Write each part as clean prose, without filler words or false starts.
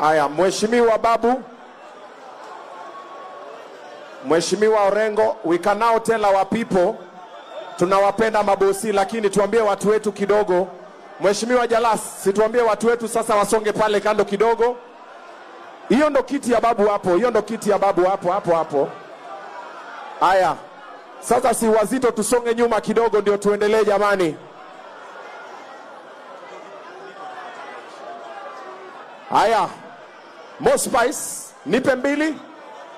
Aya, Mheshimiwa Babu, Mheshimiwa Orengo, we can now tell our people tunawapenda mabosi, lakini tuambie watu wetu kidogo. Mheshimiwa Jalas, situambie watu wetu sasa wasonge pale kando kidogo. Hiyo ndo kiti ya Babu hapo, hiyo ndo kiti ya Babu hapo. Aya, sasa si wazito tusonge nyuma kidogo ndio tuendelee jamani. Aya, Mo Spice, nipe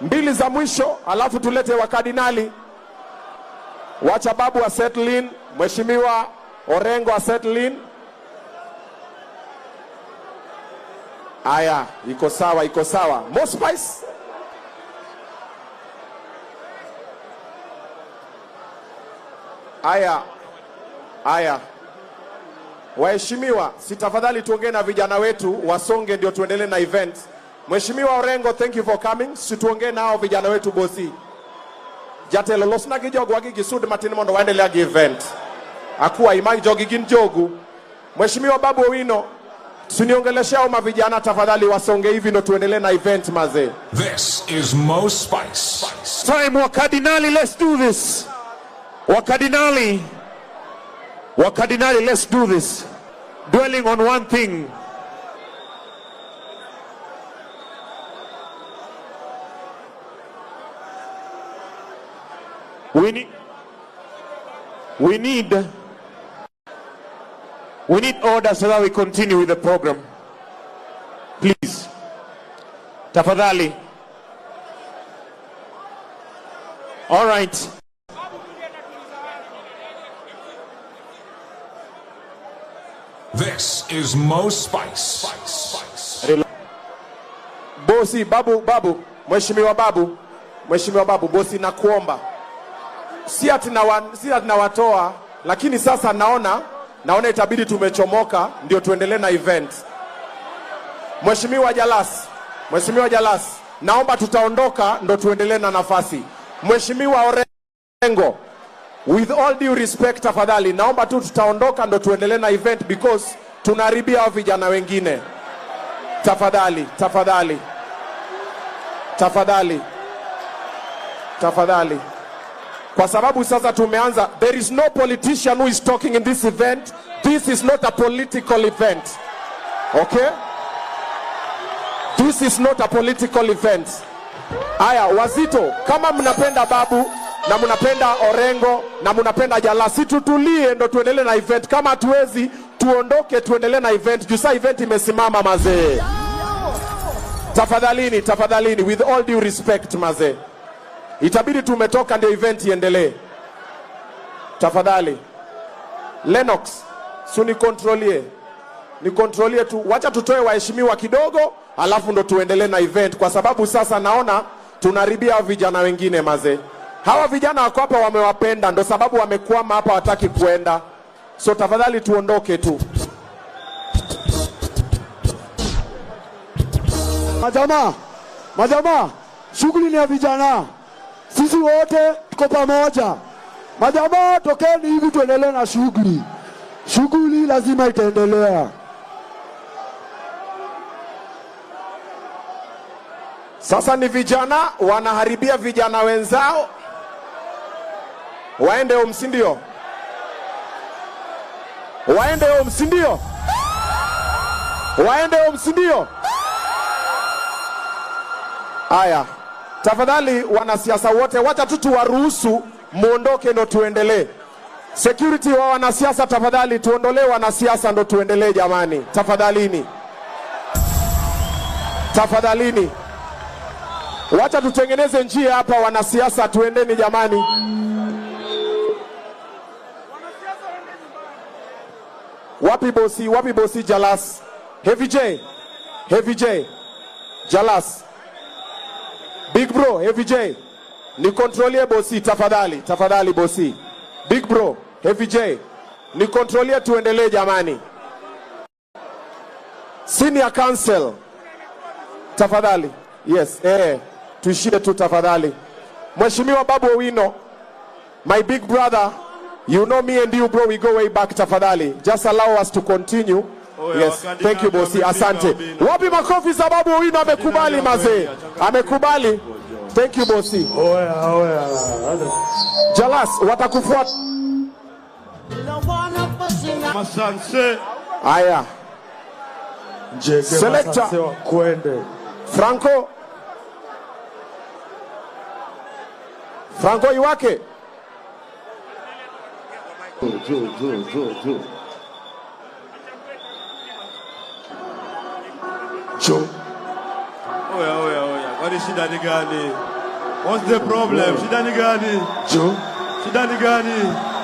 mbili za mwisho, alafu tulete wakardinali. Wacha Babu wa settle in, Mheshimiwa Orengo wa settle in. Aya, iko sawa. Mo Spice. Aya. Waheshimiwa, sitafadhali tuongee na vijana wetu wasonge ndio tuendelee na event. Mheshimiwa Orengo, thank you for coming. Situongee nao vijana wetu bosi. Jatelo losna gijogu wagi gisud matini mondo waendelea gi event. Akuwa imai jogi gin jogu. Mheshimiwa Babu Owino, suniongeleshao mavijana tafadhali wasonge hivi ndio tuendelee na event maze. This is Mo Spice. Time wakardinali, let's do this. Wakardinali, let's do this. Dwelling on one thing. We need order so that we continue with the program. Please. Tafadhali. All right. This is Mo Spice. Bosi, Babu, Mheshimiwa Babu, bosi nakuomba. Si ati nawatoa, lakini sasa naona itabidi tumechomoka ndio tuendelee na event. Mheshimiwa Jalas, naomba tutaondoka ndio tuendelee na nafasi. Mheshimiwa Orengo, with all due respect tafadhali, naomba tu tutaondoka ndio tuendelee na event because tunaharibia hao vijana wengine. Tafadhali. Kwa sababu sasa tumeanza, there is no politician who is talking in this event. This is not a political event. Okay? This is not a political event. Aya, wazito, kama mnapenda Babu na mnapenda Orengo na mnapenda Jalasi, tutulie ndo tuendelee na event. Kama hatuwezi tuondoke tuendelee na event. Jusa event imesimama mazee. Tafadhalini, with all due respect mazee. Itabidi tumetoka ndio event iendelee. Tafadhali. Lennox, nikontrolie tu. Wacha tutoe waheshimiwa kidogo, alafu ndo tuendelee na event. Kwa sababu sasa naona tunaribia vijana wengine maze. Hawa vijana wako hapa wamewapenda, ndo sababu wamekwama hapa wataki kuenda. So tafadhali tuondoke tu. Majamaa, shughuli ni ya vijana. Sisi wote tuko pamoja. Majamaa, tokeni hivi tuendelee na shughuli. Shughuli lazima itaendelea. Sasa ni vijana wanaharibia vijana wenzao. Waende umsindio. Aya, tafadhali wanasiasa wote, wacha tu tuwaruhusu muondoke ndo tuendelee. Security wa wanasiasa tafadhali tuondolee wanasiasa ndo tuendelee jamani. Tafadhalini. Wacha tutengeneze njia hapa wanasiasa, tuendeni jamani. Wapi bosi Jalas? Heavy J. Jalas. Big bro, Heavy J. Ni kontrolie bosi tafadhali bosi. Big bro, Heavy J. Ni kontrolie tuendelee jamani. Senior Council. Tafadhali. Yes, tuishie tu tafadhali. Mheshimiwa Babu Owino, my big brother, you know me and you bro, we go way back tafadhali. Just allow us to continue Yes, thank you bosi, asante. Wapi makofi sababu Owino amekubali mazee. Amekubali. Thank you bosi. Jalas watakufuata. Masanse. Aya. Selector Franco. Franco Iwake. Joe. What is shida ni gani? What's the problem? Shida ni gani? Joe. Shida ni gani?